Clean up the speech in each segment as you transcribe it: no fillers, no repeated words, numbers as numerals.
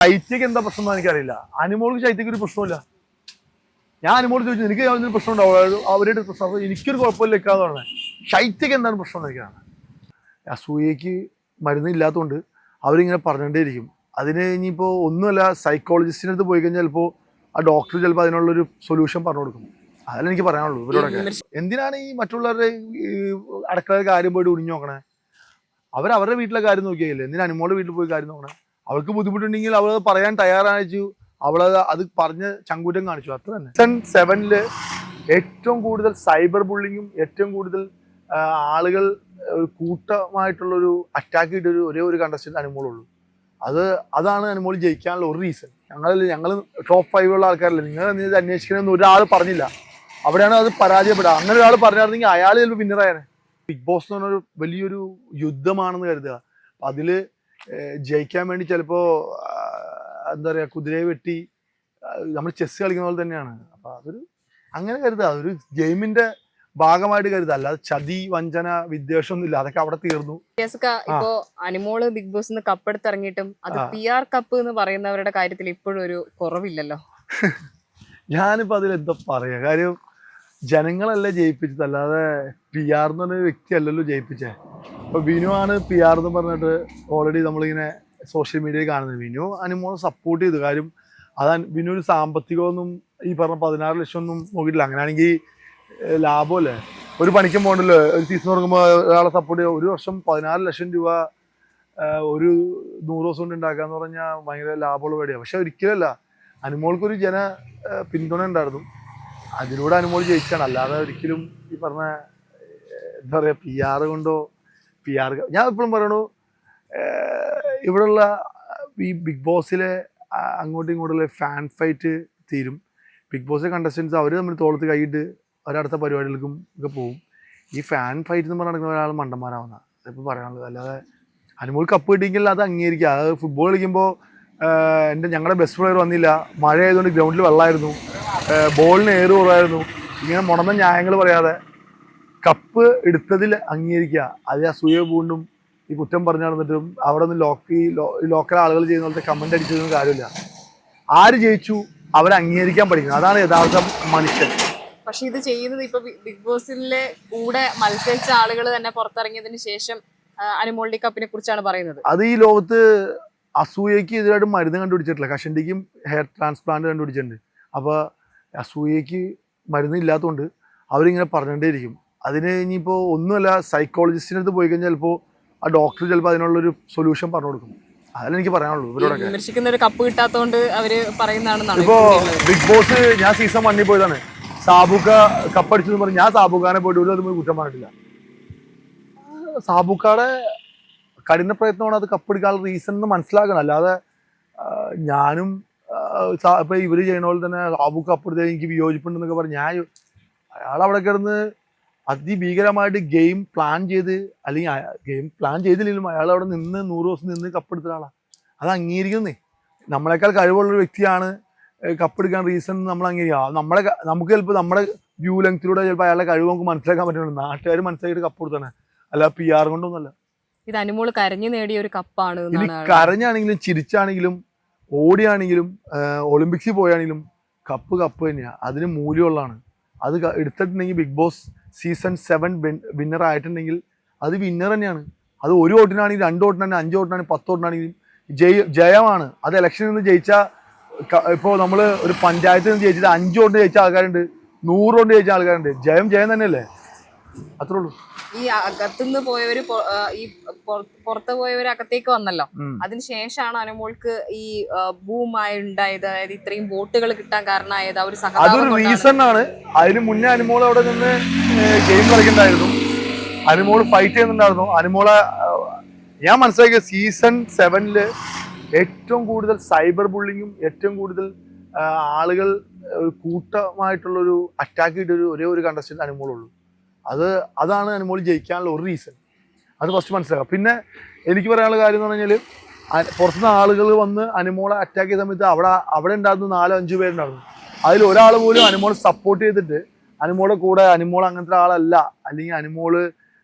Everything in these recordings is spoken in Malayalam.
ശൈത്യക്ക് എന്താ പ്രശ്നം എന്ന് എനിക്കറിയില്ല. അനുമോൾക്ക് ശൈത്യക്ക് ഒരു പ്രശ്നമില്ല. ഞാൻ അനുമോട് ചോദിച്ചു എനിക്ക് യാതൊരു പ്രശ്നം ഉണ്ടാവും അവരുടെ പ്രശ്നം എനിക്കൊരു കുഴപ്പമില്ല വെക്കാന്ന് പറഞ്ഞത്. ശൈത്യക്ക് എന്താണ് പ്രശ്നം എനിക്കാണ്. അസൂയക്ക് മരുന്നില്ലാത്തതുകൊണ്ട് അവരിങ്ങനെ പറഞ്ഞുകൊണ്ടേയിരിക്കും. അതിന് ഇനിയിപ്പോൾ ഒന്നുമല്ല, സൈക്കോളജിസ്റ്റിൻ്റെ അടുത്ത് പോയി കഴിഞ്ഞാൽ ചിലപ്പോൾ ആ ഡോക്ടർ ചിലപ്പോൾ അതിനുള്ളൊരു സൊല്യൂഷൻ പറഞ്ഞു കൊടുക്കും. അതല്ല എനിക്ക് പറയാനുള്ളൂ. ഇവരോടൊക്കെ എന്തിനാണ് ഈ മറ്റുള്ളവരുടെ അടുക്കളയുടെ കാര്യം പോയിട്ട് ഉടിഞ്ഞു നോക്കണേ? അവരവരുടെ വീട്ടിലെ കാര്യം നോക്കിയാലേ, എന്തിനാ അനുമോളുടെ വീട്ടിൽ പോയി കാര്യം നോക്കണേ? അവൾക്ക് ബുദ്ധിമുട്ടുണ്ടെങ്കിൽ അവൾ പറയാൻ തയ്യാറായിച്ചു, അവളത് അത് പറഞ്ഞ് ചങ്കൂറ്റം കാണിച്ചു, അത്ര തന്നെ. സീസൺ 7 ഏറ്റവും കൂടുതൽ സൈബർ ബുള്ളിങ്ങും ഏറ്റവും കൂടുതൽ ആളുകൾ കൂട്ടമായിട്ടുള്ളൊരു അറ്റാക്ക് ചെയ്തൊരു ഒരേ ഒരു കണ്ടസ്റ്റന്റ് അനുമോളുള്ളൂ. അതാണ് അനുമോൾ ജയിക്കാനുള്ള ഒരു റീസൺ. ഞങ്ങൾ ടോപ്പ് 5 ഉള്ള ആൾക്കാരല്ലേ, നിങ്ങൾ ഇത് അന്വേഷിക്കണമെന്ന് ഒരാൾ പറഞ്ഞില്ല. അവിടെയാണ് അത് പരാജയപ്പെടുക. അങ്ങനെ ഒരാൾ പറഞ്ഞിരുന്നെങ്കിൽ അയാൾ ചിലപ്പോൾ വിന്നറായാണ്. ബിഗ് ബോസ് എന്ന് പറഞ്ഞൊരു വലിയൊരു യുദ്ധമാണെന്ന് കരുതുക. അതിൽ ജയിക്കാൻ വേണ്ടി ചിലപ്പോൾ എന്താ പറയുക, കുതിരയെ വെട്ടി നമ്മൾ ചെസ് കളിക്കുന്ന പോലെ തന്നെയാണ്. അപ്പോൾ അതൊരു അങ്ങനെ കരുതുക, അതൊരു ഗെയിമിന്റെ ഭാഗമായിട്ട് കരുതുക, അല്ലാതെ ചതി വഞ്ചന വിദ്വേഷം ഒന്നും ഇല്ല. അതൊക്കെ അവിടെ തീർന്നു. ഇപ്പോ അനുമോള് ബിഗ് ബോസ് കപ്പ് ഇറങ്ങിയിട്ടും അത് PR കപ്പ് എന്ന് പറയുന്നവരുടെ കാര്യത്തിൽ ഇപ്പോഴും ഒരു കുറവില്ലല്ലോ. ഞാനിപ്പോ അതിൽ എന്താ പറയാ, കാര്യം ജനങ്ങളല്ലേ ജയിപ്പിച്ചത്, അല്ലാതെ PR എന്ന് പറഞ്ഞ വ്യക്തി അല്ലല്ലോ ജയിപ്പിച്ചേ. ഇപ്പൊ വിനു ആണ് PR എന്ന് പറഞ്ഞിട്ട് ഓൾറെഡി നമ്മളിങ്ങനെ സോഷ്യൽ മീഡിയയിൽ കാണുന്നത്. വിനു അനുമോളെ സപ്പോർട്ട് ചെയ്തു. കാര്യം വിനു ഒരു സാമ്പത്തികമൊന്നും ഈ പറഞ്ഞ 16 ലക്ഷം ഒന്നും നോക്കിയിട്ടില്ല. അങ്ങനെയാണെങ്കിൽ ലാഭമല്ലേ, ഒരു പണിക്കും പോകണ്ടല്ലോ. ഒരു സീസൺ തുടങ്ങുമ്പോൾ ഒരാളെ സപ്പോർട്ട് ചെയ്യുക, ഒരു വർഷം 14 ലക്ഷം രൂപ ഒരു 100 ദിവസം കൊണ്ട് ഉണ്ടാക്കാന്ന് പറഞ്ഞാൽ ഭയങ്കര ലാഭമുള്ള പരിപാടിയാണ്. പക്ഷെ ഒരിക്കലല്ല, അനുമോൾക്കൊരു പിന്തുണ ഉണ്ടായിരുന്നു. അതിലൂടെ അനുമോൾ ജയിച്ചാണ്. അല്ലാതെ ഒരിക്കലും ഈ പറഞ്ഞ എന്താ പറയുക PR കൊണ്ടോ ഞാൻ എപ്പോഴും പറയണു, ഇവിടെയുള്ള ഈ ബിഗ് ബോസിലെ അങ്ങോട്ടും ഇങ്ങോട്ടുള്ള ഫാൻ ഫൈറ്റ് തീരും. ബിഗ് ബോസിലെ കണ്ടസ്റ്റൻസ് അവർ തമ്മിൽ തോളത്ത് കൈയിട്ട് ഒരടുത്ത പരിപാടികൾക്കും ഒക്കെ പോകും. ഈ ഫാൻ ഫൈറ്റ് എന്ന് പറഞ്ഞ് നടക്കുന്ന ഒരാൾ മണ്ടന്മാരാവുന്ന അതിപ്പോൾ പറയാനുള്ളത്. അല്ലാതെ അനുമോൾ കപ്പ് കിട്ടിയെങ്കിൽ അത് അംഗീകരിക്കുക. അത് ഫുട്ബോൾ കളിക്കുമ്പോൾ ഞങ്ങളുടെ ബെസ്റ്റ് പ്ലെയർ വന്നില്ല, മഴ ആയതുകൊണ്ട് ഗ്രൗണ്ടിൽ വെള്ളമായിരുന്നു, ബോളിന് ഏറ് കുറവായിരുന്നു, ഇങ്ങനെ മുടന്ന ന്യായങ്ങൾ പറയാതെ കപ്പ് എടുത്തതിൽ അംഗീകരിക്കുക. അത് അസൂയ പൂണ്ടും ഈ കുറ്റം പറഞ്ഞു നടന്നിട്ടും അവിടെ നിന്ന് ലോക്കൽ ആളുകൾ ചെയ്യുന്ന പോലത്തെ കമന്റ് അടിച്ചതൊന്നും കാര്യമില്ല. ആര് ജയിച്ചു അവരെ അംഗീകരിക്കാൻ പഠിക്കണം. അതാണ് യഥാർത്ഥ മനുഷ്യൻ. പക്ഷെ ഇത് ചെയ്യുന്നത് ഇപ്പൊ ബിഗ് ബോസിലെ കൂടെ മത്സരിച്ച ആളുകൾ തന്നെ പുറത്തിറങ്ങിയതിന് ശേഷം അനുമോളുടെ കപ്പിനെ കുറിച്ചാണ് പറയുന്നത്. അത് ഈ ലോകത്ത് അസൂയക്ക് എതിരായിട്ട് മരുന്ന് കണ്ടുപിടിച്ചിട്ടില്ല. കഷണ്ടിക്കും ഹെയർ ട്രാൻസ്പ്ലാന്റ് കണ്ടുപിടിച്ചിട്ടുണ്ട്. അപ്പോൾ അസൂയക്ക് മരുന്ന് ഇല്ലാത്തതുകൊണ്ട് അവരിങ്ങനെ പറഞ്ഞുകൊണ്ടേയിരിക്കും. അതിന് ഇനിയിപ്പോൾ ഒന്നുമല്ല, സൈക്കോളജിസ്റ്റിൻ്റെ അടുത്ത് പോയി കഴിഞ്ഞാൽ ചിലപ്പോൾ ആ ഡോക്ടർ ചിലപ്പോൾ അതിനുള്ളൊരു സൊല്യൂഷൻ പറഞ്ഞു കൊടുക്കും. അതല്ല എനിക്ക് പറയാനുള്ളൂ. ഇവരോടൊക്കെ വിമർശിക്കുന്ന ഒരു കപ്പ് കിട്ടാത്തതുകൊണ്ട് അവര് പറയുന്നതാണ്. ഇപ്പോൾ ബിഗ് ബോസ് ഞാൻ സീസൺ 1 പോയതാണ്. സാബുക്ക കപ്പടിച്ചെന്ന് പറഞ്ഞ് ഞാൻ സാബുക്കാനെ പോയിട്ട് ഒരു അതും കുറ്റം പറഞ്ഞിട്ടില്ല. സാബുക്കാടെ കഠിന പ്രയത്നമാണ് അത് കപ്പെടുക്കാനുള്ള റീസൺ എന്ന് മനസ്സിലാക്കണം. അല്ലാതെ ഞാനും ഇപ്പൊ ഇവര് ചെയ്യണ പോലെ തന്നെ സാബുക്ക കപ്പെടുത്ത എനിക്ക് വിയോജിപ്പുണ്ടെന്നൊക്കെ പറഞ്ഞ് അയാളവിടെ കിടന്ന് അതിഭീകരമായിട്ട് ഗെയിം പ്ലാൻ ചെയ്ത്, അല്ലെങ്കിൽ ഗെയിം പ്ലാൻ ചെയ്തില്ലെങ്കിലും അയാൾ അവിടെ നിന്ന് 100 ദിവസം നിന്ന് കപ്പെടുത്ത ആളാണ്. അത് അംഗീകരിക്കുന്നേ. നമ്മളെക്കാൾ കഴിവുള്ളൊരു വ്യക്തിയാണ് കപ്പെടുക്കാൻ റീസൺ നമ്മൾ അംഗീകരിക്കുക. നമുക്ക് ചിലപ്പോൾ നമ്മുടെ വ്യൂ ലെങ്ത്തിലൂടെ ചിലപ്പോൾ അയാളുടെ കഴിവ് നമുക്ക് മനസ്സിലാക്കാൻ പറ്റുള്ളൂ. നാട്ടുകാർ മനസ്സിലാക്കിയിട്ട് കപ്പ് കൊടുത്താണ്, അല്ല PR കൊണ്ടൊന്നുമല്ല. ഇത് അനുമോള് കരഞ്ഞു നേടിയ ഒരു കപ്പാണ്. ഇനി കരഞ്ഞാണെങ്കിലും ചിരിച്ചാണെങ്കിലും ഓടിയാണെങ്കിലും ഒളിമ്പിക്സിൽ പോയാണെങ്കിലും കപ്പ് തന്നെയാണ്. അതിന് മൂല്യമുള്ളതാണ്. അത് എടുത്തിട്ടുണ്ടെങ്കിൽ ബിഗ് ബോസ് സീസൺ 7 വിന്നർ ആയിട്ടുണ്ടെങ്കിൽ അത് വിന്നർ തന്നെയാണ്. അത് 1 വോട്ടിനാണെങ്കിൽ 2 വോട്ടിനാണെങ്കിൽ 5 വോട്ടിനാണെങ്കിൽ 10 വോട്ടിനാണെങ്കിലും ജയമാണ്. അത് ഇലക്ഷനിൽ നിന്ന് ജയിച്ചാൽ, ഇപ്പോൾ നമ്മൾ ഒരു പഞ്ചായത്തിൽ നിന്ന് ജയിച്ചിട്ട് 5 വോട്ടിന് ജയിച്ച ആൾക്കാരുണ്ട്, 100 വോട്ട് ജയിച്ച ആൾക്കാരുണ്ട്. ജയം തന്നെയല്ലേ, അത്രേ ഉള്ളൂ. ഈ അകത്തുനിന്ന് പോയവര് ഈ പുറത്ത് പോയവര് അകത്തേക്ക് വന്നല്ലോ. അതിനുശേഷമാണ് അനുമോൾക്ക് ഈ ബൂമായി ഉണ്ടായത്. അതായത് ഇത്രയും വോട്ടുകൾ കിട്ടാൻ കാരണമായത് അതൊരു റീസൺ ആണ്. അതിന് മുന്നേ അനുമോൾ അവിടെ നിന്ന് ഗെയിം കളിക്കണ്ടായിരുന്നു, അനുമോൾ ഫൈറ്റ് ചെയ്യുന്നുണ്ടായിരുന്നു. അനുമോളെ ഞാൻ മനസ്സിലാക്കിയ സീസൺ 7 ഏറ്റവും കൂടുതൽ സൈബർ ബുള്ളിങ്ങും ഏറ്റവും കൂടുതൽ ആളുകൾ കൂട്ടമായിട്ടുള്ളൊരു അറ്റാക്ക് ചെയ്തൊരു ഒരേ ഒരു കണ്ടസ്റ്റന്റ് അനുമോളുള്ളൂ. അതാണ് അനുമോൾ ജയിക്കാനുള്ള ഒരു റീസൺ. അത് ഫസ്റ്റ് മനസ്സിലാക്കാം. പിന്നെ എനിക്ക് പറയാനുള്ള കാര്യം എന്ന് പറഞ്ഞു കഴിഞ്ഞാൽ, പുറത്തുനിന്ന് ആളുകൾ വന്ന് അനുമോളെ അറ്റാക്ക് ചെയ്ത സമയത്ത് അവിടെ ഉണ്ടായിരുന്നു 4-5 പേരുണ്ടായിരുന്നു. അതിൽ ഒരാൾ പോലും അനുമോളെ സപ്പോർട്ട് ചെയ്തിട്ട് അനുമോളുടെ കൂടെ അനുമോൾ അങ്ങനത്തെ ആളല്ല, അല്ലെങ്കിൽ അനുമോള്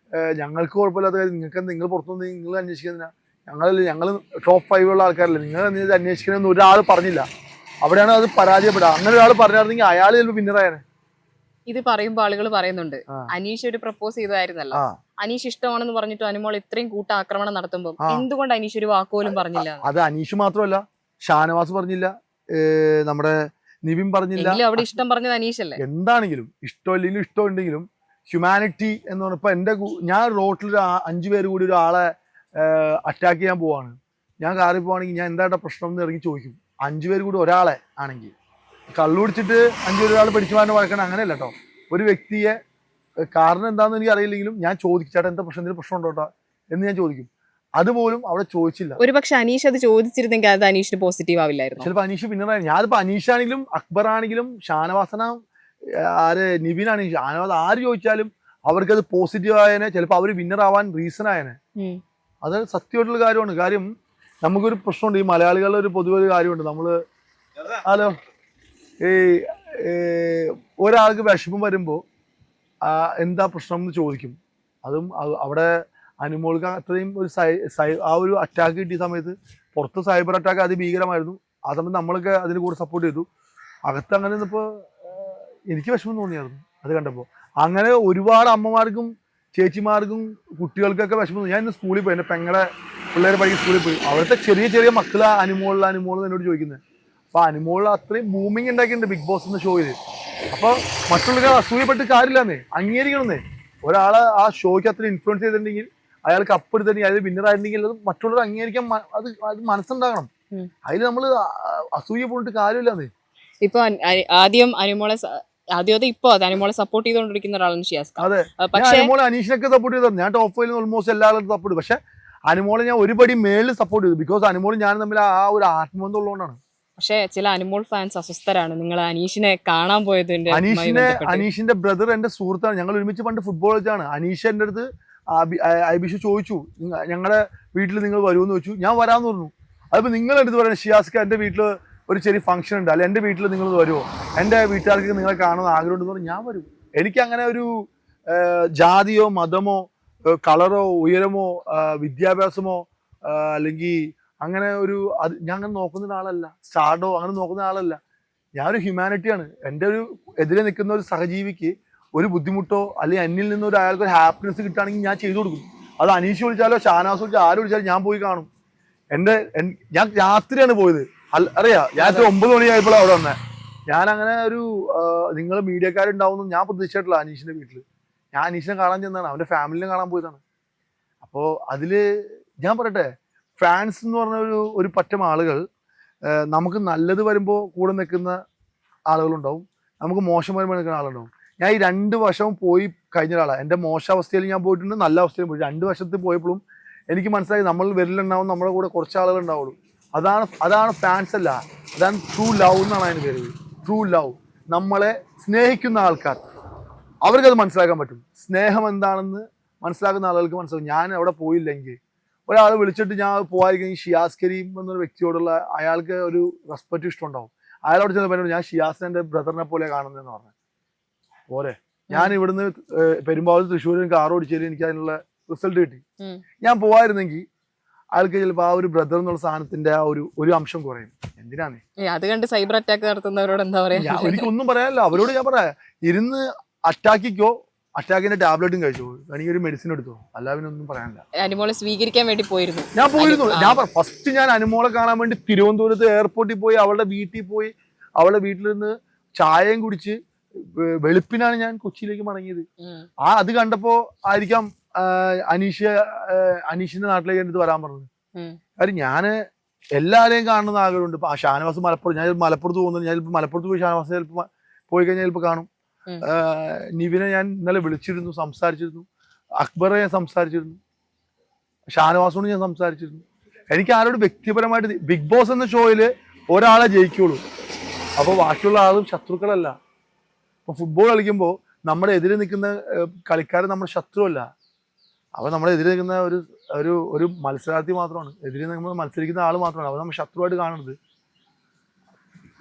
ഞങ്ങൾക്ക് കുഴപ്പമില്ലാത്ത കാര്യം നിങ്ങൾ പുറത്തുനിന്ന് നിങ്ങൾ അന്വേഷിക്കുന്നതിനാ, ഞങ്ങൾ ടോപ്പ് 5 ഉള്ള ആൾക്കാരല്ലേ, നിങ്ങൾ ഇത് അന്വേഷിക്കണമെന്ന് ഒരാൾ പറഞ്ഞില്ല. അവിടെയാണ് അത് പരാജയപ്പെടുക. അങ്ങനെ ഒരാൾ പറഞ്ഞായിരുന്നെങ്കിൽ അയാൾ ചിലപ്പോൾ വിന്നറായാണ്. ഇത് പറയുമ്പോൾ ആളുകൾ പറയുന്നുണ്ട്, അനീഷ് ഒരു പ്രപ്പോസ് ചെയ്തതായിരുന്നല്ലോ, അനീഷ് ഇഷ്ടമാണെന്ന് പറഞ്ഞിട്ട് അനുമോൾ ഇത്രയും കൂട്ടാക്രമണം നടത്തുമ്പോൾ എന്തുകൊണ്ട് അനീഷ് ഒരു വാക്കുപോലും പറഞ്ഞില്ല? അത് അനീഷ് മാത്രമല്ല, ഷാനവാസ് പറഞ്ഞില്ല, നമ്മുടെ നിവിൻ പറഞ്ഞില്ല. അവിടെ ഇഷ്ടം പറഞ്ഞത് അനീഷല്ലേ? എന്താണെങ്കിലും ഇഷ്ടമില്ലെങ്കിലും ഇഷ്ടമുണ്ടെങ്കിലും ഹ്യൂമാനിറ്റി എന്ന് പറഞ്ഞപ്പോൾ ഞാൻ റോട്ടിൽ 5 പേര് കൂടി ഒരാളെ അറ്റാക്ക് ചെയ്യാൻ പോവാണ്, ഞാൻ കാറിൽ പോവാണെങ്കിൽ ഞാൻ എന്താ പ്രശ്നം എന്ന് ഇറങ്ങി ചോദിക്കും. 5 പേര് കൂടി ഒരാളെ ആണെങ്കിൽ കള്ളു കുടിച്ചിട്ട് 5 പേര് ഒരാൾ പിടിച്ചു മാറ്റാൻ വഴക്കണം, അങ്ങനെയല്ല കേട്ടോ. ഒരു വ്യക്തിയെ കാരണം എന്താണെന്ന് എനിക്ക് അറിയില്ലെങ്കിലും ഞാൻ ചോദിക്കും, ചേട്ടാ എന്താ പ്രശ്നം, എന്തെങ്കിലും പ്രശ്നം ഉണ്ടോ എന്ന് ഞാൻ ചോദിക്കും. അതുപോലും അവിടെ ചോദിച്ചില്ല. ഒരു പക്ഷെ അനീഷ് അത് ചോദിച്ചിരുന്നെങ്കിൽ അത് അനീഷിന് പോസിറ്റീവ് ആവില്ലായിരുന്നു. ചിലപ്പോൾ അനീഷ് വിന്നറായിരുന്നു. ഞാനിപ്പോൾ അനീഷാണെങ്കിലും അക്ബറാണെങ്കിലും ഷാനവാസന നിവിൻ ആണെങ്കിലും ഷാനവാസ് ആര് ചോദിച്ചാലും അവർക്കത് പോസിറ്റീവ് ആയതിനെ, ചിലപ്പോൾ അവർ വിന്നർ ആവാൻ റീസൺ ആയനെ. അത് സത്യമായിട്ടുള്ള കാര്യമാണ്. കാര്യം നമുക്കൊരു പ്രശ്നമുണ്ട്, ഈ മലയാളികളുടെ ഒരു പൊതുവെ ഒരു കാര്യമുണ്ട്. ഹലോ, ഈ ഒരാൾക്ക് വിഷമം വരുമ്പോൾ എന്താ പ്രശ്നം എന്ന് ചോദിക്കും. അതും അവിടെ അനുമോൾക്ക് അത്രയും ഒരു ആ ഒരു അറ്റാക്ക് കിട്ടിയ സമയത്ത് പുറത്ത് സൈബർ അറ്റാക്ക് അതിഭീകരമായിരുന്നു. ആ സമയത്ത് നമ്മളൊക്കെ അതിന് കൂടെ സപ്പോർട്ട് ചെയ്തു. അകത്ത് അങ്ങനെ നിന്നപ്പോൾ എനിക്ക് വിഷമം തോന്നിയായിരുന്നു അത് കണ്ടപ്പോൾ. അങ്ങനെ ഒരുപാട് അമ്മമാർക്കും ചേച്ചിമാർക്കും കുട്ടികൾക്കൊക്കെ വിഷമം തോന്നി. ഞാൻ ഇന്ന് സ്കൂളിൽ പോയി, എൻ്റെ പെങ്ങളെ പിള്ളേരെ പഠിക്കുന്ന സ്കൂളിൽ പോയി. അവിടുത്തെ ചെറിയ ചെറിയ മക്കളെ അനുമോൾ എന്നോട് ചോദിക്കുന്നത്. അപ്പോൾ അനുമോൾ അത്രയും ബൂമിങ് ഉണ്ടാക്കിയിട്ടുണ്ട് ബിഗ് ബോസ് എന്ന ഷോയിൽ. അപ്പോൾ മറ്റുള്ളവർ അസൂയപ്പെട്ട് കാര്യമില്ലെന്നേ, അംഗീകരിക്കണമെന്നേ. ഒരാളെ ആ ഷോയ്ക്ക് അത്ര ഇൻഫ്ലുവൻസ് ചെയ്തിട്ടുണ്ടെങ്കിൽ, അയാൾക്ക് അപ്പെടുത്തിട്ടുണ്ടെങ്കിൽ, അയാൾ വിന്നർ ആയിട്ടുണ്ടെങ്കിൽ അത് മറ്റുള്ളവർ അംഗീകരിക്കാൻ അത് മനസ്സുണ്ടാകണം. അതിൽ നമ്മൾ അസൂയ പോയിട്ട് കാര്യമില്ലെന്നേ. ഇപ്പൊ ആദ്യം അനുമോളെ ഇപ്പൊ അനുമോളെ സപ്പോർട്ട് ചെയ്തുകൊണ്ടിരിക്കുന്ന ഒരാളാണ് ഷിയാസ്. അതെ, അനുമോളെ അനീഷിനൊക്കെ സപ്പോർട്ട് ചെയ്തത്. ഞാൻ ടോപ്പ് 5 ഓൾമോസ്റ്റ് എല്ലാവരും സപ്പോർട്ട് ചെയ്തു. പക്ഷെ അനുമോളെ ഞാൻ ഒരുപടി മേളിൽ സപ്പോർട്ട് ചെയ്തു. ബിക്കോസ് അനുമോളും ഞാനും തമ്മിൽ ആ ഒരു ആത്മബന്ധം ഉള്ളതുകൊണ്ടാണ്. പക്ഷെ ചില അനുമോൾ ഫാൻസ് അസ്വസ്ഥരാണ് നിങ്ങൾ അനീഷിനെ കാണാൻ പോയതിന്റെ. അനീഷിന്റെ ബ്രദർ എന്റെ സുഹൃത്താണ്, ഞങ്ങൾ ഒരുമിച്ച് പണ്ട് ഫുട്ബോൾ കളിച്ചാണ്. അനീഷ് എൻ്റെ അടുത്ത് ഐബിഷു ചോദിച്ചു, ഞങ്ങളുടെ വീട്ടിൽ നിങ്ങൾ വരുമെന്ന് ചോദിച്ചു. ഞാൻ വരാമെന്ന് പറഞ്ഞു. അതിപ്പോൾ നിങ്ങളുടെ അടുത്ത് പറയുന്നത് ഷിയാസ്ക്ക് എൻ്റെ വീട്ടിൽ ഒരു ചെറിയ ഫംഗ്ഷൻ ഉണ്ട്, അല്ല എൻ്റെ വീട്ടിൽ നിങ്ങൾ വരുമോ, എൻ്റെ വീട്ടുകാർക്ക് നിങ്ങളെ കാണുന്ന ആഗ്രഹമുണ്ടെന്ന് പറഞ്ഞാൽ ഞാൻ വരും. എനിക്കങ്ങനെ ഒരു ജാതിയോ മതമോ കളറോ ഉയരമോ വിദ്യാഭ്യാസമോ അല്ലെങ്കിൽ അങ്ങനെ ഞാൻ അങ്ങനെ നോക്കുന്ന ആളല്ല. സ്റ്റാർഡോ അങ്ങനെ നോക്കുന്ന ആളല്ല. ഞാനൊരു ഹ്യൂമാനിറ്റിയാണ്. എൻ്റെ ഒരു എതിരെ നിൽക്കുന്ന ഒരു സഹജീവിക്ക് ഒരു ബുദ്ധിമുട്ടോ അല്ലെങ്കിൽ എന്നിൽ നിന്ന് അയാൾക്ക് ഒരു ഹാപ്പിനെസ് കിട്ടുകയാണെങ്കിൽ ഞാൻ ചെയ്തു കൊടുക്കും. അത് അനീഷ് വിളിച്ചാലോ ഷാനവാസ് വിളിച്ചാലോ ആര് വിളിച്ചാലും ഞാൻ പോയി കാണും. ഞാൻ രാത്രിയാണ് പോയത്, അറിയാം. രാത്രി 9 മണിയായപ്പോഴാണ് അവിടെ വന്നത്. ഞാൻ അങ്ങനെ നിങ്ങൾ മീഡിയക്കാരുണ്ടാവുമെന്ന് ഞാൻ പ്രതീക്ഷിച്ചിട്ടില്ല. അനീഷിന്റെ വീട്ടിൽ ഞാൻ അനീഷിനെ കാണാൻ ചെന്നതാണ്, അവന്റെ ഫാമിലിനെ കാണാൻ പോയതാണ്. അപ്പോൾ അതില് ഞാൻ പറയട്ടെ, ഫാൻസ് എന്ന് പറഞ്ഞ ഒരു പറ്റം ആളുകൾ, നമുക്ക് നല്ലത് വരുമ്പോൾ കൂടെ നിൽക്കുന്ന ആളുകളുണ്ടാവും, നമുക്ക് മോശം വരുമ്പോൾ നിൽക്കുന്ന ആളുണ്ടാവും. ഞാൻ ഈ 2 വർഷവും പോയി കഴിഞ്ഞ ഒരാളാണ്. എൻ്റെ മോശാവസ്ഥയിൽ ഞാൻ പോയിട്ടുണ്ട്, നല്ല അവസ്ഥയിൽ പോയി. 2 വർഷത്തിൽ പോയപ്പോഴും എനിക്ക് മനസ്സിലായി നമ്മൾ വരിലുണ്ടാവും, നമ്മുടെ കൂടെ കുറച്ച് ആളുകൾ ഉണ്ടാവുള്ളൂ. അതാണ് ഫാൻസ് അല്ല, അതാണ് ട്രൂ ലവ് എന്നാണ് അതിന് പേര്. ട്രൂ ലവ്, നമ്മളെ സ്നേഹിക്കുന്ന ആൾക്കാർ, അവർക്കത് മനസ്സിലാക്കാൻ പറ്റും. സ്നേഹം എന്താണെന്ന് മനസ്സിലാക്കുന്ന ആളുകൾക്ക് മനസ്സിലാക്കും. ഞാൻ അവിടെ പോയില്ലെങ്കിൽ, ഒരാൾ വിളിച്ചിട്ട് ഞാൻ പോകാതിരിക്കും, ഷിയാസ് കരീം എന്നൊരു വ്യക്തിയോടുള്ള അയാൾക്ക് ഒരു റെസ്പെക്റ്റ് ഇഷ്ടമുണ്ടാവും. അയാളോട് ചെന്ന് പറഞ്ഞു, ഞാൻ ഷിയാസിനെ എൻ്റെ ബ്രദറിനെ പോലെ കാണുന്നതെന്ന് പറഞ്ഞു. പോരെ, ഞാൻ ഇവിടുന്ന് പെരുമ്പാവൂർ തൃശ്ശൂരിൽ കാർ ഓടിച്ചാലും എനിക്ക് അതിനുള്ള റിസൾട്ട് കിട്ടി. ഞാൻ പോവായിരുന്നെങ്കിൽ അയാൾക്ക് ചിലപ്പോൾ ആ ഒരു ബ്രദർ എന്നുള്ള സാധനത്തിന്റെ ആ ഒരു അംശം കുറയും. എന്തിനാണ് അത് കണ്ട് സൈബർ അറ്റാക്ക് നടത്തുന്നവരോട് എന്താ പറയാ? എനിക്കൊന്നും പറയാനല്ല. അവരോട് ഞാൻ പറയാം, ഇരുന്ന് അറ്റാക്കിക്കോ, അറ്റാക്കിന്റെ ടാബ്ലറ്റും കഴിച്ചോ, അല്ലെങ്കിൽ ഒരു മെഡിസിൻ എടുത്തോ, അല്ലാവിനൊന്നും പറയാനില്ല. അനുമോളെ സ്വീകരിക്കാൻ വേണ്ടി പോയിരുന്നു. ഞാൻ ഫസ്റ്റ് ഞാൻ അനുമോളെ കാണാൻ വേണ്ടി തിരുവനന്തപുരത്ത് എയർപോർട്ടിൽ പോയി, അവളുടെ വീട്ടിൽ പോയി, അവളുടെ വീട്ടിൽ നിന്ന് ചായയും കുടിച്ച് വെളുപ്പിനാണ് ഞാൻ കൊച്ചിയിലേക്ക് മടങ്ങിയത്. അത് കണ്ടപ്പോ ആയിരിക്കാം അനീഷിന്റെ നാട്ടിലേക്ക് എൻ്റെ അടുത്ത് വരാൻ പറഞ്ഞത്. കാര്യം ഞാന് എല്ലാവരെയും കാണുന്ന ആഗ്രഹമുണ്ട്. ഇപ്പൊ ഷാനവാസ് മലപ്പുറം, ഞാൻ മലപ്പുറത്ത് പോകുന്നത്, ഞാൻ മലപ്പുറത്ത് പോയി ഷാനവാസ് ചിലപ്പോൾ പോയി കഴിഞ്ഞാൽ ചിലപ്പോൾ കാണും. നിവിനെ ഞാൻ ഇന്നലെ വിളിച്ചിരുന്നു, സംസാരിച്ചിരുന്നു. അക്ബറെ ഞാൻ സംസാരിച്ചിരുന്നു, ഷാനവാസോട് ഞാൻ സംസാരിച്ചിരുന്നു. എനിക്ക് ആരോട് വ്യക്തിപരമായിട്ട്, ബിഗ് ബോസ് എന്ന ഷോയില് ഒരാളെ ജയിക്കുള്ളൂ, അപ്പോൾ ബാക്കിയുള്ള ആളും ശത്രുക്കളല്ല. ഇപ്പൊ ഫുട്ബോൾ കളിക്കുമ്പോൾ നമ്മുടെ എതിരെ നിൽക്കുന്ന കളിക്കാരൻ നമ്മുടെ ശത്രുവല്ല. അപ്പോൾ നമ്മുടെ എതിരെ നിൽക്കുന്ന ഒരു മത്സരാർത്ഥി മാത്രമാണ്, എതിരെ നമ്മൾ മത്സരിക്കുന്ന ആൾ മാത്രമാണ്. അപ്പോൾ നമ്മൾ ശത്രുവായിട്ട് കാണരുത്.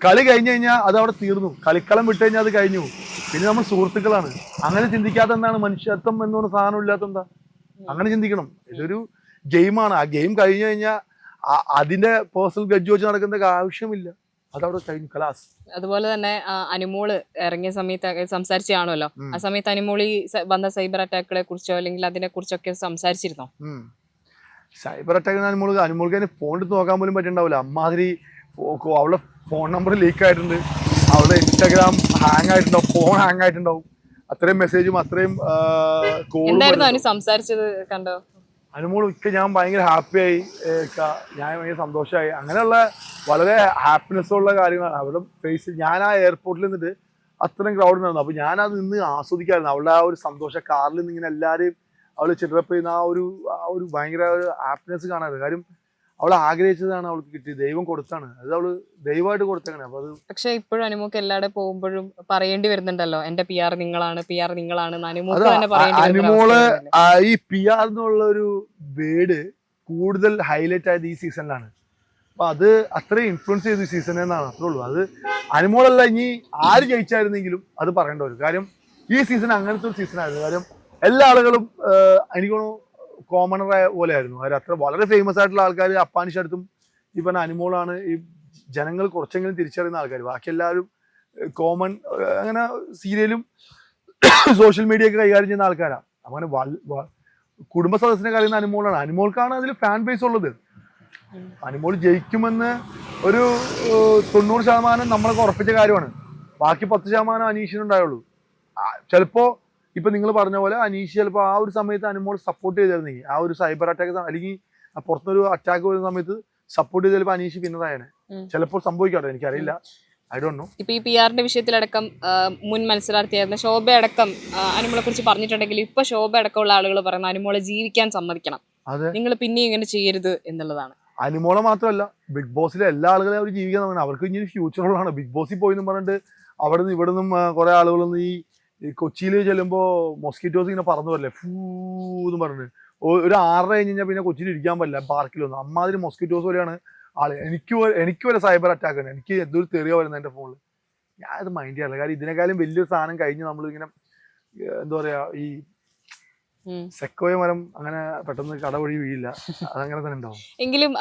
കളി കഴിഞ്ഞു കഴിഞ്ഞാൽ അത് അവിടെ തീർന്നു, കളിക്കളം വിട്ട് കഴിഞ്ഞാൽ അത് കഴിഞ്ഞു, പിന്നെ നമ്മൾ സുഹൃത്തുക്കളാണ്. അങ്ങനെ ചിന്തിക്കാത്ത എന്താണ് മനുഷ്യത്വം എന്ന് പറഞ്ഞ സാധനം ഇല്ലാത്ത എന്താ? അങ്ങനെ ചിന്തിക്കണം. ഗെയിമാണ്. ആ ഗെയിം കഴിഞ്ഞു കഴിഞ്ഞാൽ അതിന്റെ പേഴ്സണൽ ഗഡ്ജ് വെച്ച് നടക്കുന്ന ആവശ്യമില്ല, അതവിടെ കഴിഞ്ഞു, കലാസ്. അതുപോലെ തന്നെ അനുമോള് ഇറങ്ങിയ സമയത്ത് സംസാരിച്ചു കാണുമല്ലോ, ആ സമയത്ത് അനുമോൾ ഈ വന്ന സൈബർ അറ്റാക്കുകളെ കുറിച്ചോ അല്ലെങ്കിൽ അതിനെ കുറിച്ചൊക്കെ സംസാരിച്ചിരുന്നോ? സൈബർ അറ്റാക്ക് അനുമോൾക്ക് തന്നെ ഫോൺ എടുത്ത് നോക്കാൻ പോലും പറ്റുന്നുണ്ടാവില്ല, അമ്മാതിരി അവളുടെ ഫോൺ നമ്പർ ലീക്ക് ആയിട്ടുണ്ട്, അവളുടെ ഇൻസ്റ്റാഗ്രാം ഹാങ് ആയിട്ടുണ്ടാവും, ഫോൺ ഹാങ് ആയിട്ടുണ്ടാവും, അത്രയും മെസ്സേജും അത്രയും കോളും സംസാരിച്ചത് കണ്ടോ? അനുമോൾ ഞാൻ ഭയങ്കര ഹാപ്പിയായി, ഞാൻ ഭയങ്കര സന്തോഷമായി, അങ്ങനെയുള്ള വളരെ ഹാപ്പിനെസ് ഉള്ള കാര്യങ്ങളാണ് അവിടെ ഫേസ്. ഞാൻ ആ എയർപോർട്ടിൽ നിന്നിട്ട് അത്രയും ക്രൗഡ് ഉണ്ടായിരുന്നു, അപ്പൊ ഞാനത് നിന്ന് ആസ്വദിക്കായിരുന്നു അവളുടെ ആ ഒരു സന്തോഷം. കാറിൽ നിന്ന് ഇങ്ങനെ എല്ലാവരും അവള് ചിട്ടപ്പ് ചെയ്യുന്ന ആ ഒരു ഭയങ്കര ഒരു ഹാപ്പിനെസ് കാണാറ്. കാര്യം അവൾ ആഗ്രഹിച്ചതാണ് അവൾക്ക് കിട്ടിയത്, ദൈവം കൊടുത്താണ്, അത് അവള് ദൈവമായിട്ട് കൊടുത്തേക്കണേ. അപ്പൊ അത് പക്ഷെ ഇപ്പോഴും അനുമോക്ക് എല്ലാവരുടെ പോകുമ്പോഴും പറയേണ്ടി വരുന്നുണ്ടല്ലോ, എന്റെ PR നിങ്ങളാണ്, PR നിങ്ങളാണ്. അനുമോള് ഈ PR എന്നുള്ള ഒരു വേർഡ് കൂടുതൽ ഹൈലൈറ്റ് ആയത് ഈ സീസണിലാണ്. അപ്പൊ അത് അത്രയും ഇൻഫ്ലുവൻസ് ചെയ്തു ഈ സീസണിൽ എന്നാണ്, അത്രേ ഉള്ളൂ. അത് അനുമോളല്ല, ഇനി ആര് ജയിച്ചായിരുന്നെങ്കിലും അത് പറയേണ്ട വരും. കാര്യം ഈ സീസൺ അങ്ങനത്തെ ഒരു സീസൺ ആയിരുന്നു. കാര്യം എല്ലാ ആളുകളും എനിക്ക് തോന്നുന്നു കോമണർ പോലെ ആയിരുന്നു. അവർ അത്ര വളരെ ഫേമസ് ആയിട്ടുള്ള ആൾക്കാർ അപ്പാനിഷ് അടുത്തും ഈ പറഞ്ഞ അനുമോളാണ് ഈ ജനങ്ങൾ കുറച്ചെങ്കിലും തിരിച്ചറിയുന്ന ആൾക്കാർ. ബാക്കി എല്ലാവരും കോമൺ, അങ്ങനെ സീരിയലും സോഷ്യൽ മീഡിയ ഒക്കെ കൈകാര്യം ചെയ്യുന്ന ആൾക്കാരാണ്. അങ്ങനെ കുടുംബ സദസ്സിനെ കഴിയുന്ന അനുമോളാണ്. അനുമോൾക്കാണ് അതിൽ ഫാൻ ബേസ് ഉള്ളത്. അനുമോൾ ജയിക്കുമെന്ന് ഒരു 90% നമ്മളൊക്കെ ഉറപ്പിച്ച കാര്യമാണ്. ബാക്കി 10% അനീഷിനുണ്ടായുള്ളൂ. ചിലപ്പോ ഇപ്പൊ നിങ്ങൾ പറഞ്ഞ പോലെ അനീഷ് ചിലപ്പോൾ ആ ഒരു സമയത്ത് അനുമോൾ സപ്പോർട്ട് ചെയ്തിരുന്നെങ്കിൽ, ആ ഒരു സൈബർ അറ്റാക്ക് അല്ലെങ്കിൽ പുറത്തൊരു അറ്റാക്ക് വരുന്ന സമയത്ത് സപ്പോർട്ട് ചെയ്ത് ചിലപ്പോൾ അനീഷ് പിന്നതായാണ്. ചിലപ്പോൾ സംഭവിക്കാട്ടോ, എനിക്കറിയില്ല, ഐ ഡോണ്ട് നോ. ഇപ്പൊ ഈ PR-ന്റെ വിഷയത്തിലടക്കം മുൻ മത്സരാർത്ഥിയായിരുന്ന ശോഭ അടക്കം അനുമോളെ കുറിച്ച് പറഞ്ഞിട്ടുണ്ടെങ്കിൽ ഇപ്പൊ ശോഭ അടക്കമുള്ള ആളുകൾ പറയുന്ന അനുമോളെ ജീവിക്കാൻ സമ്മതിക്കണം, നിങ്ങൾ പിന്നെ ഇങ്ങനെ ചെയ്യരുത് എന്നുള്ളതാണ്. അനുമോളെ മാത്രമല്ല, ബിഗ് ബോസിലെ എല്ലാ ആളുകളെയും അവർ ജീവിക്കാൻ തുടങ്ങി. അവർക്ക് ഇനി ഫ്യൂച്ചറുള്ളതാണ്. ബിഗ് ബോസിൽ പോയി എന്ന് പറഞ്ഞിട്ട് അവിടെ നിന്ന് ഇവിടെ നിന്നും കുറെ ആളുകളൊന്നും ഈ കൊച്ചിയിൽ ചെല്ലുമ്പോൾ മൊസ്കിറ്റോസ് ഇങ്ങനെ പറന്നു വരില്ലേ, ഫൂന്ന് പറഞ്ഞിട്ട് ഒരു 6:30 കഴിഞ്ഞ് കഴിഞ്ഞാൽ പിന്നെ കൊച്ചിയിൽ ഇരിക്കാൻ പറ്റില്ല പാർക്കിലൊന്നും. അമ്മാതിരി മൊസ്കിറ്റോസ് പോലെയാണ് ആള്. എനിക്ക് വരെ സൈബർ അറ്റാക്ക് ആണ്, എനിക്ക് എന്തൊരു തെറിയ വരുന്നത് എൻ്റെ ഫോണിൽ. ഞാനത് മൈൻഡ് ചെയ്യാറില്ല. കാര്യം ഇതിനേക്കാളും വലിയൊരു സാധനം കഴിഞ്ഞ് നമ്മളിങ്ങനെ എന്താ പറയാ, ഈ സെക്കോയ മരം അങ്ങനെ പെട്ടെന്ന് കടവഴി വീഴില്ല, അതങ്ങനെ തന്നെ ഉണ്ടാവും. എങ്കിലും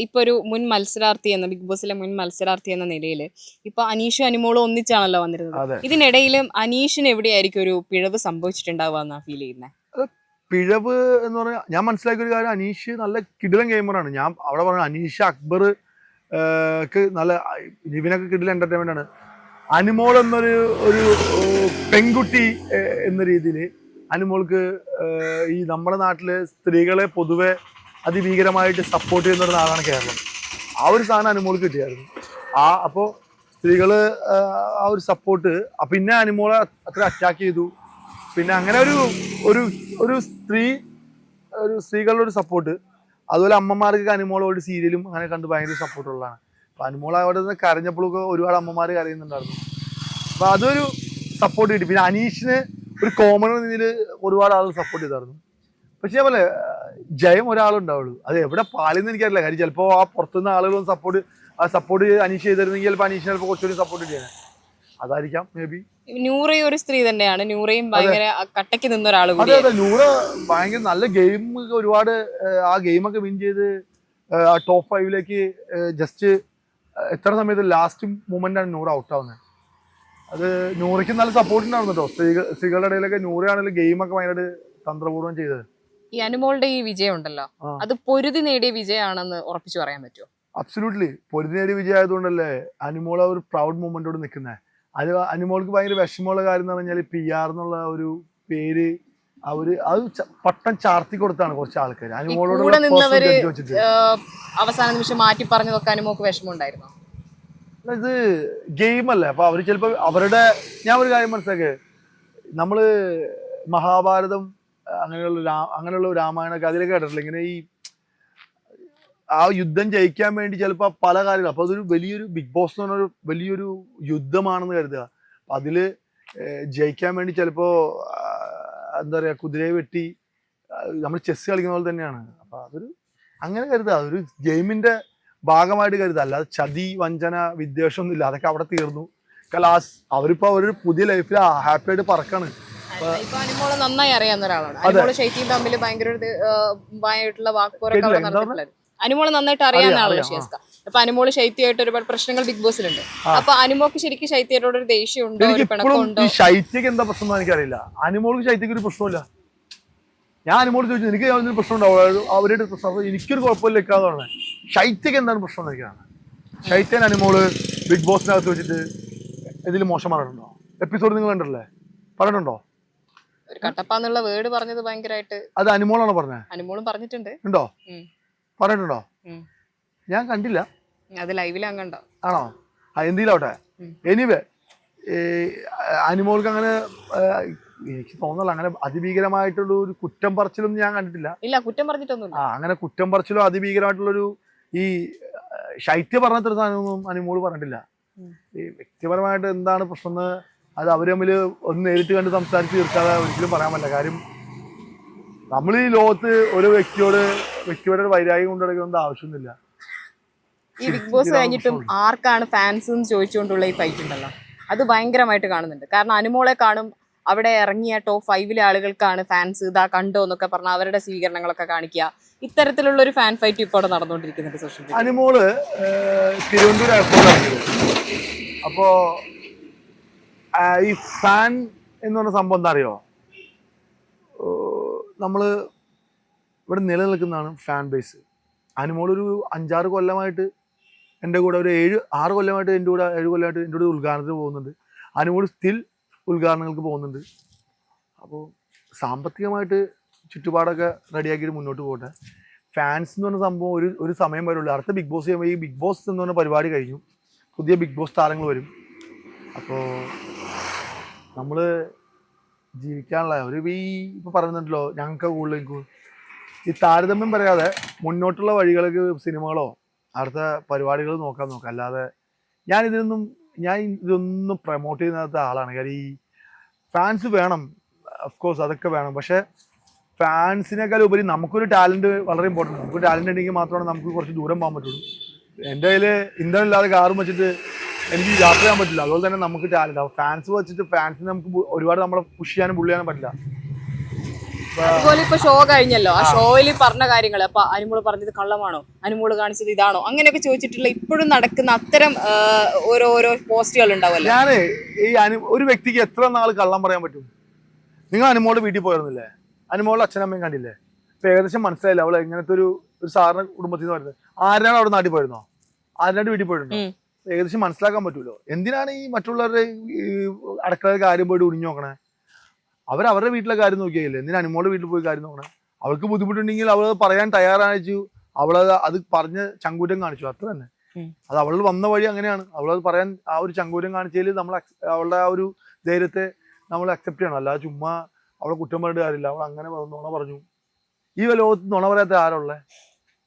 ഇപ്പൊ ഒരു മുൻ മത്സരാർത്ഥി എന്ന ബിഗ് ബോസിലെ മുൻ മത്സരാർത്ഥി എന്ന നിലയിൽ ഇപ്പൊ അനീഷും അനുമോളും ഒന്നിച്ചാണല്ലോ വന്നിരുന്നത്. ഇതിനിടയിലും അനീഷിന് എവിടെയായിരിക്കും ഒരു പിഴവ് സംഭവിച്ചിട്ടുണ്ടാവുക എന്നാ ഫീൽ ചെയ്യുന്നത്? പിഴവ് എന്ന് പറഞ്ഞാൽ ഞാൻ മനസ്സിലാക്കിയ ഒരു കാര്യം, അനീഷ് നല്ല കിടിലൻ ഗെയിമറാണ്. ഞാൻ അവിടെ പറഞ്ഞു അനീഷ് അക്ബർ നല്ല നിവിനൊക്കെ കിടിലൻ എന്റർടൈൻമെന്റ് ആണ്. അനുമോൾ എന്നൊരു പെൺകുട്ടി എന്ന രീതിയിൽ അനുമോൾക്ക് ഈ നമ്മുടെ നാട്ടില് സ്ത്രീകളെ പൊതുവെ അതിഭീകരമായിട്ട് സപ്പോർട്ട് ചെയ്യുന്ന ഒരാളാണ് കേരളം. ആ ഒരു സാധനം അനുമോൾക്ക് കിട്ടിയായിരുന്നു. അപ്പോൾ സ്ത്രീകള് ആ ഒരു സപ്പോർട്ട്, പിന്നെ അനുമോളെ അത്ര അറ്റാക്ക് ചെയ്തു. പിന്നെ അങ്ങനെ ഒരു സ്ത്രീകളുടെ ഒരു സപ്പോർട്ട്, അതുപോലെ അമ്മമാർക്ക് അനുമോളോട് സീരിയലും അങ്ങനെ കണ്ട് ഭയങ്കര സപ്പോർട്ടുള്ളതാണ്. അപ്പൊ അനുമോൾ അവിടെ നിന്ന് കരഞ്ഞപ്പോഴൊക്കെ ഒരുപാട് അമ്മമാർ കരയുന്നുണ്ടായിരുന്നു. അപ്പൊ അതൊരു സപ്പോർട്ട് കിട്ടി. പിന്നെ അനീഷിന് ഒരു കോമൺ രീതിയിൽ ഒരുപാട് ആളുകൾ സപ്പോർട്ട് ചെയ്തായിരുന്നു. പക്ഷേ പോലെ ജയം ഒരാളുണ്ടാവുള്ളൂ, അത് എവിടെ പാളിന്ന് എനിക്കറിയില്ല. കാര്യം ചിലപ്പോൾ ആ പുറത്തുനിന്ന് ആളുകളൊന്നും സപ്പോർട്ട് ചെയ്ത് അനീഷ് ചെയ്തിരുന്നെങ്കിൽ ചിലപ്പോൾ അനീഷിനെ ചിലപ്പോൾ കുറച്ചുകൂടി സപ്പോർട്ട് ചെയ്യണം, അതായിരിക്കാം മേ ബി. നൂറയും ഒരു സ്ത്രീ തന്നെയാണ്, നൂറയും ഭയങ്കര കട്ടയ്ക്ക് നിന്ന ഒരാൾ. അതെ, നൂറ ഭയങ്കര നല്ല ഗെയിം, ഒരുപാട് ആ ഗെയിമൊക്കെ വിൻ ചെയ്ത് ടോപ്പ് 5 ജസ്റ്റ് എത്ര സമയത്ത് ലാസ്റ്റ് മൂമെന്റാണ് നൂറ ഔട്ട് ആവുന്നത്. അത് നൂറയ്ക്ക് നല്ല സപ്പോർട്ട് ഉണ്ടായിരുന്നു കേട്ടോ. സ്ത്രീകളുടെ ഇടയിലൊക്കെ നൂറയാണെങ്കിലും ഗെയിമൊക്കെ ഭയങ്കര തന്ത്രപൂർവ്വം ചെയ്തത്. ഈ അനുമോളുടെ ഈ വിജയം ഉണ്ടല്ലോ, അത് പൊരുതി നേടിയ വിജയമാണെന്ന് ഉറപ്പിച്ചു പറയാൻ പറ്റുമോ? അബ്സല്യൂട്ട്ലി, പൊരുതി നേടിയ വിജയം ആയതുകൊണ്ടല്ലേ അനുമോൾ ഒരു പ്രൗഡ് മൂമെന്റോട് നിൽക്കുന്നത്. അത് അനുമോൾക്ക് ഭയങ്കര വിഷമമുള്ള കാര്യം എന്ന് പറഞ്ഞാൽ PR എന്നുള്ള ഒരു പേര് അത് പട്ടം ചാർത്തി കൊടുത്താണ് കുറച്ച് ആൾക്കാർ അനുമോളോട്. അവസാന നിമിഷം മാറ്റി പറഞ്ഞതൊക്കെ അനുമോൾക്ക് വിഷമമുണ്ടായിരുന്നു. ഇത് ഗെയിമല്ലേ, അപ്പൊ അവര് ചിലപ്പോ ഞാൻ ഒരു കാര്യം മനസ്സിലാക്കിയത്, നമ്മള് മഹാഭാരതം അങ്ങനെയുള്ള രാമായണൊക്കെ അതിലൊക്കെ കേട്ടിട്ടില്ല, ഇങ്ങനെ ഈ ആ യുദ്ധം ജയിക്കാൻ വേണ്ടി ചിലപ്പോൾ പല കാര്യങ്ങളും. അപ്പൊ അതൊരു വലിയൊരു ബിഗ് ബോസ് എന്ന് പറഞ്ഞൊരു വലിയൊരു യുദ്ധമാണെന്ന് കരുതുക. അപ്പൊ അതില് ജയിക്കാൻ വേണ്ടി ചിലപ്പോ എന്താ പറയാ, കുതിരയെ വെട്ടി നമ്മൾ ചെസ് കളിക്കുന്ന പോലെ തന്നെയാണ്. അപ്പൊ അതൊരു അങ്ങനെ കരുതുക, അതൊരു ഗെയിമിന്റെ ഭാഗമായിട്ട് കരുതുക, അല്ലാതെ ചതി വഞ്ചന വിദ്വേഷം ഒന്നും ഇല്ല. അതൊക്കെ അവിടെ തീർന്നു, കലാസ്. അവരിപ്പോ അവരൊരു പുതിയ ലൈഫിൽ ഹാപ്പി ആയിട്ട് പറക്കാണ്. ഇപ്പൊ അനുമോള് നന്നായി അറിയാവുന്ന ഒരാളാണ്. അനുമോള് ശൈത്യം തമ്മിൽ ഭയങ്കര ആയിട്ടുള്ള വാക്കുപോരൊക്കെ അവിടെ നടന്നിട്ടുള്ളത്. അനുമോള് നന്നായിട്ട് അറിയാവുന്ന ആളാണ് ഷിയാസ്ക. അപ്പൊ അനുമോള് ശൈത്യമായിട്ട് ഒരുപാട് പ്രശ്നങ്ങൾ ബിഗ് ബോസിലുണ്ട്. അപ്പൊ അനുമോക്ക് ശരിക്കും ശൈത്യയോട് ഒരു ദേഷ്യം ഉണ്ടോ, ഒരു പിണക്കമുണ്ടോ? ഈ ശൈത്യക്ക് എന്താ പ്രശ്നം എനിക്കറിയില്ല. അനുമോൾക്ക് ശൈത്യക്ക് ഒരു പ്രശ്നമില്ല. ഞാൻ അനുമോള് ചോദിച്ചു എനിക്ക് ഒരു പ്രശ്നം ഉണ്ടാവും, അവരുടെ പ്രശ്നം എനിക്കൊരു കുഴപ്പമില്ല വെക്കാതാണ്. ശൈത്യക്ക് എന്താണ് പ്രശ്നം എന്ന് എനിക്കാണ്. ശൈത്യൻ അനുമോള് ബിഗ് ബോസിനകത്ത് വെച്ചിട്ട് ഇതിൽ മോശം പറഞ്ഞിട്ടുണ്ടോ? എപ്പിസോഡ് നിങ്ങൾ കണ്ടിട്ടില്ലേ? പറഞ്ഞിട്ടുണ്ടോ? ഒരു കട്ടപ്പാന്നുള്ള വേർഡ് പറഞ്ഞത് ഭയങ്കരമായിട്ട്. അത് അനുമോളാണോ പറഞ്ഞത്? അനുമോളും പറഞ്ഞിട്ടുണ്ട്. ഉണ്ടോ? പറഞ്ഞിട്ടുണ്ടോ? ഞാൻ കണ്ടില്ല. അത് ലൈവിൽ അങ്ങണ്ടോ? ആണോ? എന്തിലാവട്ടെ. എനിവേ അനുമോൾക്ക് അങ്ങനെ എനിക്ക് തോന്നുന്നില്ല അങ്ങനെ അതിഭീകരമായിട്ടുള്ള ഒരു കുറ്റം പറച്ചിലൊന്നും ഞാൻ കണ്ടിട്ടില്ല. ഇല്ല, കുറ്റം പറഞ്ഞിട്ടൊന്നും. അങ്ങനെ കുറ്റം പറച്ചിലോ അതിഭീകരമായിട്ടുള്ളൊരു ഈ ശൈത്യ പറഞ്ഞ സാധനമൊന്നും അനുമോള് പറഞ്ഞിട്ടില്ല. ഈ വ്യക്തിപരമായിട്ട് എന്താണ് പ്രശ്നം എന്ന് അത് അവർ തമ്മിൽ ഒന്ന് നേരിട്ട് കണ്ട് സംസാരിച്ച് തീർക്കാതെ ഒരിക്കലും പറയാൻ പറ്റില്ല. കാര്യം നമ്മൾ ഈ ലോകത്ത് ഒരു വ്യക്തിയുടെ വൈരാഗ്യം കൊണ്ടുനടക്കുന്ന ആവശ്യമൊന്നുമില്ല. ഈ ബിഗ് ബോസ് കഴിഞ്ഞിട്ടും ആർക്കാണ് ഫാൻസ് എന്ന് ചോദിച്ചുകൊണ്ടുള്ള ഈ ഫൈറ്റ് ഉണ്ടല്ലോ, അത് ഭയങ്കരമായിട്ട് കാണുന്നുണ്ട്. കാരണം അനുമോളെ കാണും, അവിടെ ഇറങ്ങിയ ടോപ്പ് 5 ആളുകൾക്കാണ് ഫാൻസ് ഇതാ കണ്ടോ എന്നൊക്കെ പറഞ്ഞാൽ അവരുടെ സ്വീകരണങ്ങളൊക്കെ കാണിക്കുക. ഇത്തരത്തിലുള്ള ഒരു ഫാൻ ഫൈറ്റ് ഇപ്പോൾ അവിടെ നടന്നുകൊണ്ടിരിക്കുന്നുണ്ട് സോഷ്യൽ മീഡിയ. അനുമോള് തിരുവനന്തപുരം എയർപോർട്ടിലാണ്. അപ്പോ ഈ ഫാൻ എന്ന് പറഞ്ഞ സംഭവം എന്താ അറിയോ? നമ്മള് ഇവിടെ നിലനിൽക്കുന്നതാണ് ഫാൻ ബേസ്. അനുമോളൊരു 5-6 കൊല്ലമായിട്ട് എൻ്റെ കൂടെ, ഒരു 7-6 കൊല്ലമായിട്ട് എൻ്റെ കൂടെ, 7 കൊല്ലമായിട്ട് എൻ്റെ കൂടെ ഉദ്ഘാടനത്തിന് പോകുന്നുണ്ട്. അനുമോള് സ്റ്റിൽ ഉദ്ഘാടനങ്ങൾക്ക് പോകുന്നുണ്ട്. അപ്പോൾ സാമ്പത്തികമായിട്ട് ചുറ്റുപാടൊക്കെ റെഡിയാക്കിയിട്ട് മുന്നോട്ട് പോകട്ടെ. ഫാൻസ് എന്ന് പറഞ്ഞ സംഭവം ഒരു സമയം വരുള്ളൂ. അടുത്ത ബിഗ് ബോസ് ചെയ്യുമ്പോൾ ഈ ബിഗ് ബോസ് എന്ന് പറഞ്ഞ പരിപാടി കഴിഞ്ഞു, പുതിയ ബിഗ് ബോസ് താരങ്ങൾ വരും. അപ്പോൾ നമ്മൾ ജീവിക്കാനുള്ള ഇപ്പോൾ പറയുന്നുണ്ടല്ലോ ഞങ്ങൾക്ക് കൂടുതൽ ഈ താരതമ്യം പറയാതെ മുന്നോട്ടുള്ള വഴികൾക്ക് സിനിമകളോ അടുത്ത പരിപാടികൾ നോക്കാം. അല്ലാതെ ഞാൻ ഇതൊന്നും പ്രൊമോട്ട് ചെയ്യുന്ന ആളാണ്. കാര്യം ഈ ഫാൻസ് വേണം, ഓഫ്കോഴ്സ് അതൊക്കെ വേണം. പക്ഷേ ഫാൻസിനേക്കാൾ ഉപരി നമുക്കൊരു ടാലൻറ്റ് വളരെ ഇമ്പോർട്ടൻ്റ്. നമുക്ക് ടാലൻറ്റ് ഉണ്ടെങ്കിൽ മാത്രമാണ് നമുക്ക് കുറച്ച് ദൂരം പോകാൻ പറ്റുള്ളൂ. എൻ്റെ കയ്യിൽ ഇന്ധനം ഇല്ലാതെ കാറും വെച്ചിട്ട് എനിക്ക് യാത്ര ചെയ്യാൻ പറ്റില്ല. അതുപോലെ തന്നെ നമുക്ക് ടാലൻറ്റ് ആവും. ഫാൻസ് വെച്ചിട്ട് ഫാൻസിന് നമുക്ക് ഒരുപാട് നമ്മളെ പുഷ് ചെയ്യാനും പുള്ളി ചെയ്യാനും പറ്റില്ല. അതുപോലെ ഇപ്പൊ ഷോ കഴിഞ്ഞല്ലോ, ആ ഷോയിൽ പറഞ്ഞ കാര്യങ്ങൾ അപ്പൊ അനുമോള് പറഞ്ഞത് കള്ളമാണോ, അനുമോള് കാണിച്ചത് ഇതാണോ, അങ്ങനെയൊക്കെ ചോദിച്ചിട്ടുള്ള ഇപ്പോഴും നടക്കുന്ന അത്തരം ഓരോ പോസ്റ്റുകൾ ഉണ്ടാവുമല്ലോ. ഞാന് ഒരു വ്യക്തിക്ക് എത്ര നാൾ കള്ളം പറയാൻ പറ്റും? നിങ്ങൾ അനുമോളുടെ വീട്ടിൽ പോയിരുന്നില്ലേ? അനുമോളുടെ അച്ഛനമ്മയും കണ്ടില്ലേ? ഇപ്പൊ ഏകദേശം മനസ്സിലായില്ല അവള് എങ്ങനത്തെ ഒരു സാറിന് കുടുംബത്തിൽ നിന്ന് വരുന്നത്. ആരാണ് അവിടെ നാട്ടിൽ പോയിരുന്നോ? ആരുടെ വീട്ടിൽ പോയിട്ടുണ്ടോ? ഏകദേശം മനസ്സിലാക്കാൻ പറ്റൂലോ. എന്തിനാണ് ഈ മറ്റുള്ളവരുടെ അടുക്കളയുടെ കാര്യം പോയിട്ട് ഉടിഞ്ഞു നോക്കണേ? അവരുടെ വീട്ടിലെ കാര്യം നോക്കിയാലേ, എന്തിനാ അനുമോളുടെ വീട്ടിൽ പോയി കാര്യം നോക്കണേ? അവൾക്ക് ബുദ്ധിമുട്ടുണ്ടെങ്കിൽ അവൾ പറയാൻ തയ്യാറായിച്ചു, അവളത് അത് പറഞ്ഞ് ചങ്കൂറ്റം കാണിച്ചു, അത്ര തന്നെ. അത് അവൾ വന്ന വഴി അങ്ങനെയാണ്. അവളത് പറയാൻ ആ ഒരു ചങ്കൂറ്റം കാണിച്ചതിൽ നമ്മൾ അവളുടെ ആ ഒരു ധൈര്യത്തെ നമ്മൾ അക്സെപ്റ്റ് ചെയ്യണം. അല്ലാതെ ചുമ്മാ അവളെ കുറ്റം പറഞ്ഞിട്ട് കാര്യമില്ല. അവൾ അങ്ങനെ നുണ പറഞ്ഞു. ഈ ലോകത്ത് നുണ പറയാത്ത ആരുള്ളേ?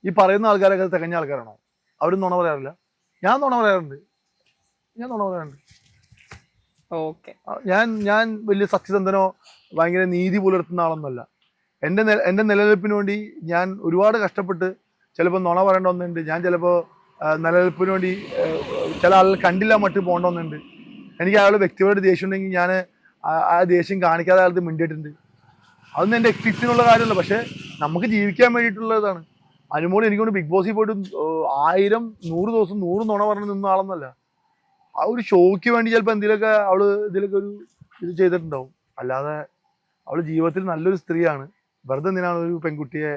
ഈ പറയുന്ന ആൾക്കാരൊക്കെ തികഞ്ഞ ആൾക്കാരാണോ? അവർ നുണ പറയാറില്ല. ഞാൻ നുണ പറയാറുണ്ട്. ഞാൻ വലിയ സത്യസന്ധനോ ഭയങ്കര നീതി പുലർത്തുന്ന ആളൊന്നുമല്ല. എൻ്റെ നിലനിൽപ്പിന് വേണ്ടി ഞാൻ ഒരുപാട് കഷ്ടപ്പെട്ട് ചിലപ്പോൾ നുണ പറയേണ്ട ഒന്നുണ്ട്. ഞാൻ ചിലപ്പോൾ നിലനിൽപ്പിന് വേണ്ടി ചില ആളുകൾ കണ്ടില്ല മറ്റ് പോകേണ്ട ഒന്നുണ്ട്. എനിക്ക് അയാളുടെ വ്യക്തിപരമായിട്ട് ദേഷ്യം ഉണ്ടെങ്കിൽ ഞാൻ ആ ദേഷ്യം കാണിക്കാതെ ആൾക്ക് മിണ്ടിയിട്ടുണ്ട്. അതൊന്നും എൻ്റെ എക്സിറ്റിനുള്ള കാര്യമല്ല. പക്ഷേ നമുക്ക് ജീവിക്കാൻ വേണ്ടിയിട്ടുള്ളതാണ്. അനുമോൾ എനിക്കൊണ്ട് ബിഗ് ബോസിൽ പോയിട്ട് 1000-100 ദിവസം 100 നുണ പറഞ്ഞ് നിന്ന ആളൊന്നല്ല. ആ ഒരു ഷോയ്ക്ക് വേണ്ടി ചിലപ്പോൾ എന്തെങ്കിലുമൊക്കെ അവള് ഇതിലൊക്കെ ഒരു ഇത് ചെയ്തിട്ടുണ്ടാവും. അല്ലാതെ അവള് ജീവിതത്തിൽ നല്ലൊരു സ്ത്രീയാണ്. വെറുതെ എന്തിനാണ് ഒരു പെൺകുട്ടിയെ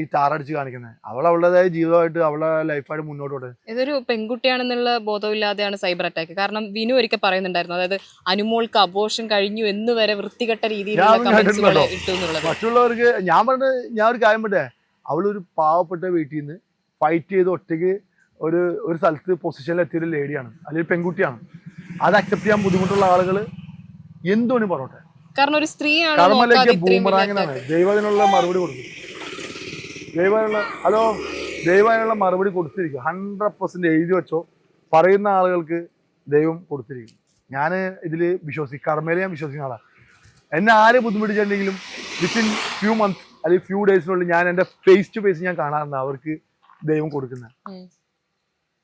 ഈ താറടിച്ച് കാണിക്കുന്നത്? അവളുടേതായ ജീവിതമായിട്ട് അവളുടെ ലൈഫായിട്ട് മുന്നോട്ട് പോട്ടെ. ഇതൊരു പെൺകുട്ടിയാണെന്നുള്ള ബോധമില്ലാതെയാണ് സൈബർ അറ്റാക്ക്. കാരണം വിനു ഒരിക്കൽ പറയുന്നുണ്ടായിരുന്നു, അതായത് അനുമോൾക്ക് അബോർഷൻ കഴിഞ്ഞു എന്ന് വരെ വൃത്തികെട്ട രീതിയിലുള്ള മറ്റുള്ളവർക്ക്. ഞാൻ ഒരു കാര്യം പറ്റേ, അവളൊരു പാവപ്പെട്ട വീട്ടിൽ നിന്ന് ഫൈറ്റ് ചെയ്ത് ഒറ്റയ്ക്ക് ഒരു സ്ഥലത്ത് പൊസിഷനിൽ എത്തിയൊരു ലേഡിയാണ്, അല്ലെങ്കിൽ പെൺകുട്ടിയാണ്. അത് അക്സെപ്റ്റ് ചെയ്യാൻ ബുദ്ധിമുട്ടുള്ള ആളുകൾ എന്തോന്ന് പറയട്ടെ. കാരണം ഒരു സ്ത്രീയാണ്. കർമ്മലേക്ക് ബൂമറാങ്ങിനാണ്. ദൈവം അതിനുള്ള മറുപടി കൊടുക്കും. ദൈവം അതിനുള്ള മറുപടി കൊടുത്തിരിക്കും. 100% എഴുതി വെച്ചോ. പറയുന്ന ആളുകൾക്ക് ദൈവം കൊടുത്തിരിക്കും. ഞാൻ ഇതിൽ കർമ്മയിൽ ഞാൻ വിശ്വസിക്കുന്ന ആളാണ്. എന്നെ ആര് ബുദ്ധിമുട്ടിച്ചിട്ടുണ്ടെങ്കിലും വിത്തിൻ ഫ്യൂ മന്ത്സ് അല്ലെങ്കിൽ ഫ്യൂ ഡേയ്സിനുള്ളിൽ ഞാൻ എൻ്റെ ഫേസ് ടു ഫേസ് ഞാൻ കാണാറുണ്ട് അവർക്ക് ദൈവം കൊടുക്കുന്നത്.